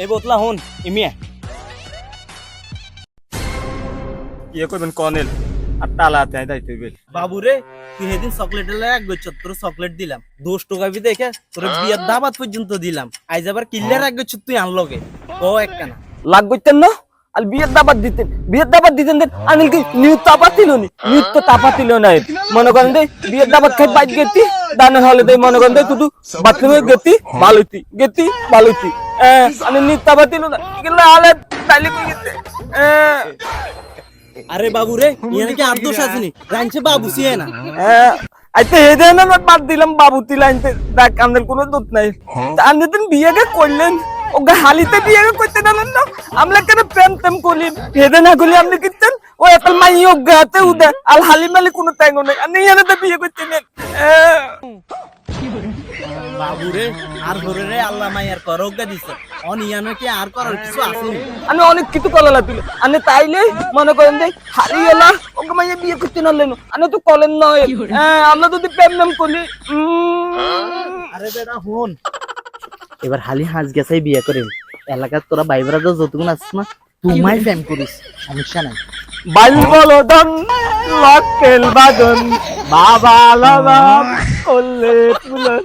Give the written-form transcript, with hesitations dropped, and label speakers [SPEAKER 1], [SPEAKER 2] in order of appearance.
[SPEAKER 1] এই বোতলা হন ইমিয়া
[SPEAKER 2] ইয়ে করবেন কর্নেল আর তালাতে দায়িত্ব দিবেন
[SPEAKER 1] বাবু রে তুই সেদিন চকলেট এক গচ্ছ তোর চকলেট দিলাম 10 টাকা বি দেখে তোর বিয়ের দাবাত পর্যন্ত দিলাম আইজ আবার কিল্লার এক গচ্ছ তুই আনলগে ও একখানা
[SPEAKER 3] লাগবেন না আর বিয়ের দাবাত দিতেন দেন আনিল কি নিউজ তাপাতিল নি নিউজ তো তাপাতিল না মনে করেন দে বিয়ের দাবাত খাই বাইক গেতি দানের হলে দে মনে করেন দে তুই বাথরুমে গেতি ভালোইতি আমি নিউজ তাপাতিল না গেলে আলে তাইলে কই গেতে
[SPEAKER 1] আরে বাবু রে ইয়ানে কি আর দোষ আসেনি রাইনছে বাবু সিয়ে না
[SPEAKER 3] আইতে হেদে না বাদ দিলাম বাবুতি লাইনতে দেখ আমাদের কোনো দোষ নাই আপনি দিন বিয়েটা করলেন ওকে হালিতে বিয়ে করতে জানেন না আমরা কেন প্রেম টেম করলি হেদে না করলি আপনি কিনতেন ও একটা মাই গাতে উদে আল হালি মালি কোনো ট্যাঙ্গো নেই আপনি এনে তো বিয়ে করতে নেন
[SPEAKER 1] বাবু রে আর ঘরে রে আল্লাহ মাইয়ার করজ্ঞা দিছে অন ইয়ানে কি আর করার কিছু আসেনি
[SPEAKER 3] আমি অনেক কিছু কলালা তুলে আপনি তাইলে মনে করেন যে হারি গেলা ওকে মাইয়া বিয়ে করতে নালেন আপনি তো কলেন নয় আমরা যদি প্রেম টেম করলি
[SPEAKER 1] আরে বেটা হন এবার হালি হাঁস গেছাই বিয়ে করে এলাকার তোরা বাইবরা তো যতগুণ আসিস না তুমাই প্রেম করিস সমস্যা নাই
[SPEAKER 3] বাল বলদন লকেল বাদন বাবা লাবা করলে ফুলন